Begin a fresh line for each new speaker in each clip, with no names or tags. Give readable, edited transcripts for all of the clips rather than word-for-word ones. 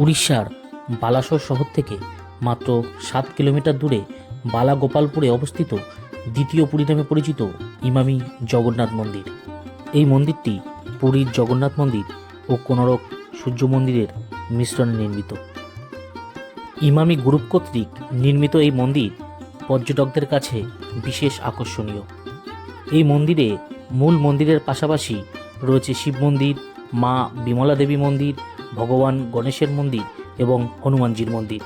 উড়িষ্যার বালাসোর শহর থেকে মাত্র 7 কিলোমিটার দূরে বালাগোপালপুরে অবস্থিত দ্বিতীয় পুরী নামে পরিচিত ইমামি জগন্নাথ মন্দির। এই মন্দিরটি পুরীর জগন্নাথ মন্দির ও কোণারক সূর্য মন্দিরের মিশ্রণে নির্মিত। ইমামি গ্রুপ কর্তৃক নির্মিত এই মন্দির পর্যটকদের কাছে বিশেষ আকর্ষণীয়। এই মন্দিরে মূল মন্দিরের পাশাপাশি রয়েছে শিব মন্দির, মা বিমলা দেবী মন্দির, ভগবান গণেশের মন্দির এবং হনুমানজির মন্দির।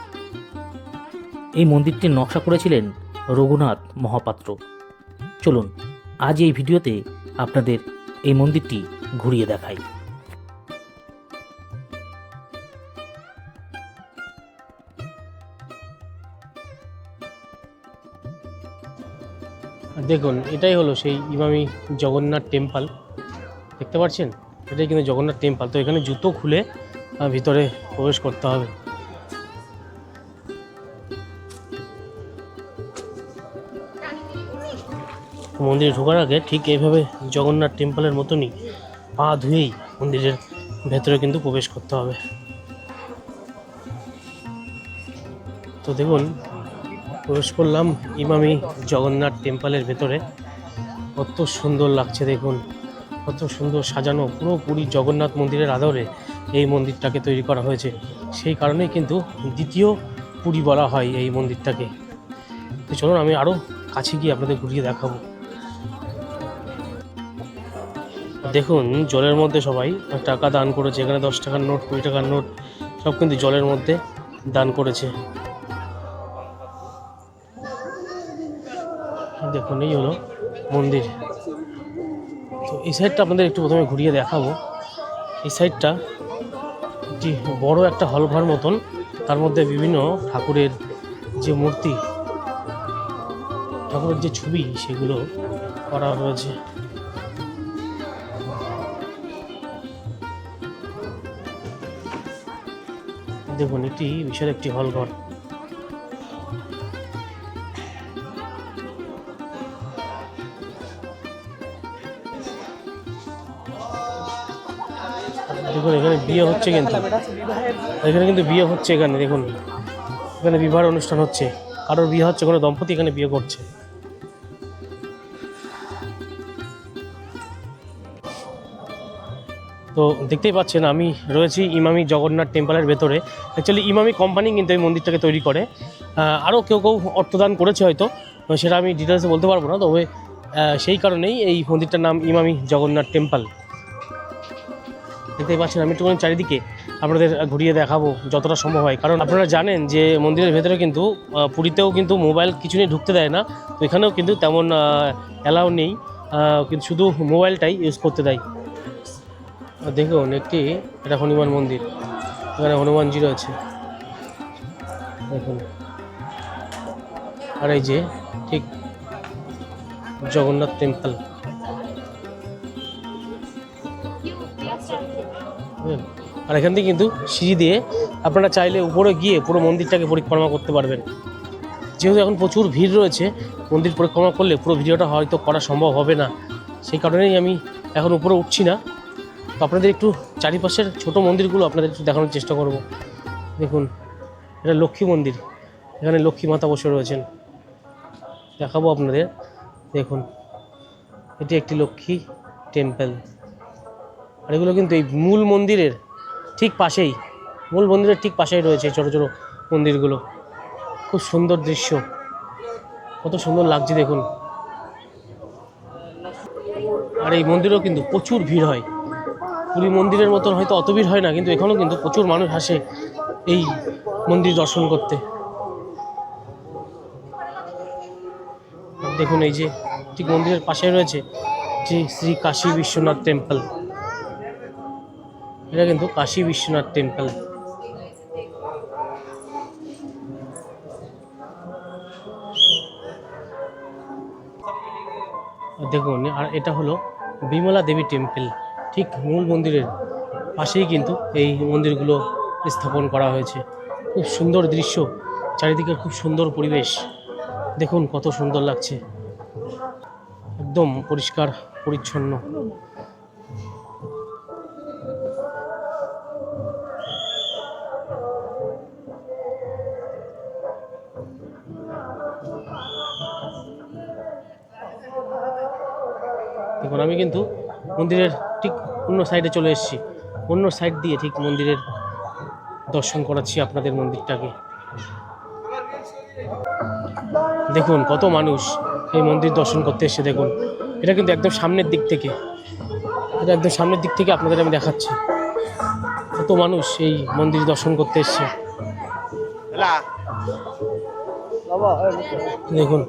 এই মন্দিরটির নকশা করেছিলেন রঘুনাথ মহাপাত্র। চলুন আজ এই ভিডিওতে আপনাদের এই মন্দিরটি ঘুরিয়ে দেখাই।
দেখুন, এটাই হলো সেই ইমামি জগন্নাথ টেম্পল। দেখতে পাচ্ছেন, এটাই কিন্তু জগন্নাথ টেম্পল। তো এখানে জুতো খুলে ভিতরে প্রবেশ করতে হবে। মন্দিরে ঢোকার আগে ঠিক এইভাবে জগন্নাথ টেম্পলের মতনই পা ধুয়েই মন্দিরের ভেতরে কিন্তু প্রবেশ করতে হবে। তো দেখুন, প্রবেশ করলাম ইমামি জগন্নাথ টেম্পলের ভেতরে। কত সুন্দর লাগছে দেখুন, কত সুন্দর সাজানো। পুরো পুরী জগন্নাথ মন্দিরের আদলে এই মন্দিরটাকে তৈরি করা হয়েছে। সেই কারণেই কিন্তু দ্বিতীয় পুরী বলা হয় এই মন্দিরটাকে। তো চলুন আমি আরও কাছে গিয়ে আপনাদের ঘুরিয়ে দেখাবো। দেখুন, জলের মধ্যে সবাই টাকা দান করেছে। এখানে 10 টাকার নোট, 20 টাকার নোট সব কিন্তু জলের মধ্যে দান করেছে। দেখুন, এই হলো মন্দির। তো এই সাইডটা আপনাদের একটু প্রথমে ঘুরিয়ে দেখাবো। এই সাইডটা একটি বড় একটা হল ঘর মতন, তার মধ্যে বিভিন্ন ঠাকুরের যে মূর্তি, ঠাকুরের যে ছবি, সেগুলো করা হয়েছে। দেখুন, এটি বিশাল একটি হল ঘর। দেখুন, এখানে বিয়ে হচ্ছে, কিন্তু এখানে কিন্তু বিয়ে হচ্ছে। এখানে দেখুন, এখানে বিবাহের অনুষ্ঠান হচ্ছে। কারোর বিয়ে হচ্ছে, কোনো দম্পতি এখানে বিয়ে করছে। তো দেখতেই পাচ্ছেন, আমি রয়েছি ইমামি জগন্নাথ টেম্পলের ভেতরে। অ্যাকচুয়ালি ইমামি কোম্পানি কিন্তু এই মন্দিরটাকে তৈরি করে। আরও কেউ কেউ অর্থদান করেছে হয়তো, সেটা আমি ডিটেলসে বলতে পারবো না। তবে সেই কারণেই এই মন্দিরটার নাম ইমামি জগন্নাথ টেম্পল। দেখতেই পাচ্ছেন, আমি একটুখানি চারিদিকে আপনাদের ঘুরিয়ে দেখাবো যতটা সম্ভব হয়। কারণ আপনারা জানেন যে মন্দিরের ভেতরে কিন্তু পুরীতেও কিন্তু মোবাইল কিছু নিয়ে ঢুকতে দেয় না। তো এখানেও কিন্তু তেমন অ্যালাউ নেই, কিন্তু শুধু মোবাইলটাই ইউজ করতে দেয়। দেখুন, এটা হনুমান মন্দির। এখানে হনুমানজি রয়েছে দেখুন। আর এই যে ঠিক জগন্নাথ টেম্পল। আর এখান থেকে কিন্তু সিঁড়ি দিয়ে আপনারা চাইলে উপরে গিয়ে পুরো মন্দিরটাকে পরিক্রমা করতে পারবেন। যেহেতু এখন প্রচুর ভিড় রয়েছে, মন্দির পরিক্রমা করলে পুরো ভিডিওটা হয়তো করা সম্ভব হবে না। সেই কারণেই আমি এখন উপরে উঠছি না। তো আপনাদের একটু চারিপাশের ছোট মন্দিরগুলো আপনাদের একটু দেখানোর চেষ্টা করব। দেখুন, এটা লক্ষ্মী মন্দির। এখানে লক্ষ্মী মাতা বসে রয়েছেন, দেখাবো আপনাদের। দেখুন, এটি একটি লক্ষ্মী টেম্পল। আর এগুলো কিন্তু এই মূল মন্দিরের ঠিক পাশেই, রয়েছে এই ছোটো ছোটো মন্দিরগুলো। খুব সুন্দর দৃশ্য, কত সুন্দর লাগছে দেখুন। আর এই মন্দিরেও কিন্তু প্রচুর ভিড় হয়। পুরী মন্দিরের মতন হয়তো অত ভিড় হয় না, কিন্তু এখানেও কিন্তু প্রচুর মানুষ আসে এই মন্দির দর্শন করতে। দেখুন, এই যে ঠিক মন্দিরের পাশে রয়েছে শ্রী কাশী বিশ্বনাথ টেম্পল। এটা কিন্তু কাশী বিশ্বনাথ টেম্পল। দেখুন, আর এটা হলো বিমলা দেবী টেম্পল। ঠিক মূল মন্দিরের পাশেই কিন্তু এই মন্দিরগুলো স্থাপন করা হয়েছে। খুব সুন্দর দৃশ্য, চারিদিকে খুব সুন্দর পরিবেশ। দেখুন কত সুন্দর লাগছে, একদম পরিষ্কার পরিচ্ছন্ন। দেখুন আমি কিন্তু মন্দিরের ঠিক অন্য সাইডে চলে এসেছি, অন্য সাইড দিয়ে ঠিক মন্দিরের দর্শন করাচ্ছি আপনাদের মন্দিরটাকে। দেখুন কত মানুষ এই মন্দির দর্শন করতে এসছে। দেখুন এটা কিন্তু একদম সামনের দিক থেকে, এটা একদম সামনের দিক থেকে আপনাদের আমি দেখাচ্ছি কত মানুষ এই মন্দির দর্শন করতে এসছে। দেখুন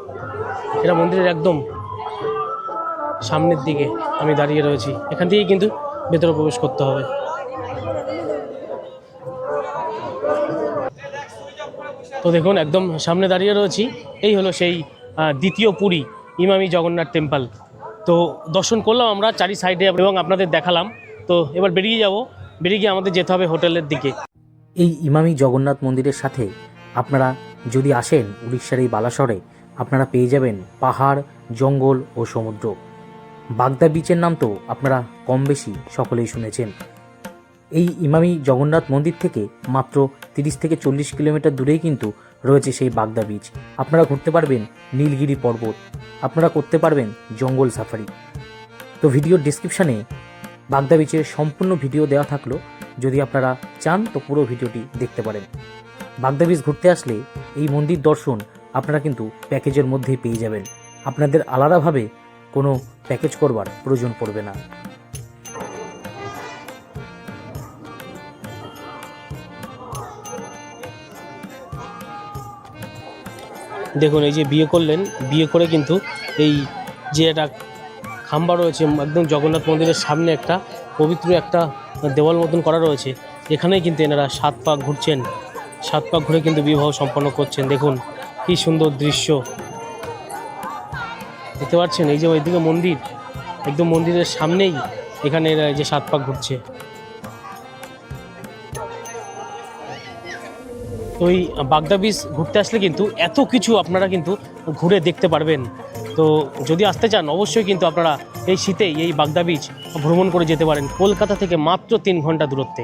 এটা মন্দিরের একদম সামনের দিকে আমি দাঁড়িয়ে রয়েছি, এখান থেকেই কিন্তু ভেতরে প্রবেশ করতে হবে। তো দেখুন একদম সামনে দাঁড়িয়ে রয়েছি, এই হলো সেই দ্বিতীয় পুরী ইমামি জগন্নাথ টেম্পল। তো দর্শন করলাম আমরা চারি সাইডে এবং আপনাদের দেখালাম। তো এবার বেরিয়ে যাব, বেরিয়ে গিয়ে আমাদের যেতে হবে হোটেলের দিকে।
এই ইমামি জগন্নাথ মন্দিরের সাথে আপনারা যদি আসেন উড়িষ্যার এই বালাসরে, আপনারা পেয়ে যাবেন পাহাড়, জঙ্গল ও সমুদ্র। বাগদা বিচের নাম তো আপনারা কম বেশি সকলেই শুনেছেন। এই ইমামি জগন্নাথ মন্দির থেকে মাত্র 30 থেকে 40 কিলোমিটার দূরেই কিন্তু রয়েছে সেই বাগদা বিচ। আপনারা ঘুরতে পারবেন নীলগিরি পর্বত, আপনারা করতে পারবেন জঙ্গল সাফারি। তো ভিডিওর ডিসক্রিপশানে বাগদা বিচের সম্পূর্ণ ভিডিও দেওয়া থাকলো, যদি আপনারা চান তো পুরো ভিডিওটি দেখতে পারেন। বাগদা বিচ ঘুরতে আসলে এই মন্দির দর্শন আপনারা কিন্তু প্যাকেজের মধ্যেই পেয়ে যাবেন, আপনাদের আলাদাভাবে কোনো প্যাকেজ করবার প্রয়োজন পড়বে না।
দেখুন এই যে বিয়ে করলেন, বিয়ে করে কিন্তু এই যে একটা খাম্বা রয়েছে একদম জগন্নাথ মন্দিরের সামনে, একটা পবিত্র একটা দেওয়াল মতন করা রয়েছে, এখানেই কিন্তু এনারা 7 পাক ঘুরছেন, 7 পাক ঘুরে কিন্তু বিবাহ সম্পন্ন করছেন। দেখুন কি সুন্দর দৃশ্য দেখতে পাচ্ছেন। এই যে ওইদিকে মন্দির, একদম মন্দিরের সামনেই এখানে এরা এই যে 7 পাক ঘুরছে। তো এই বাগদা বিচ ঘুরতে আসলে কিন্তু এত কিছু আপনারা কিন্তু ঘুরে দেখতে পারবেন। তো যদি আসতে চান অবশ্যই কিন্তু আপনারা এই শীতেই এই বাগদা বিচ ভ্রমণ করে যেতে পারেন, কলকাতা থেকে মাত্র 3 ঘন্টা দূরত্বে।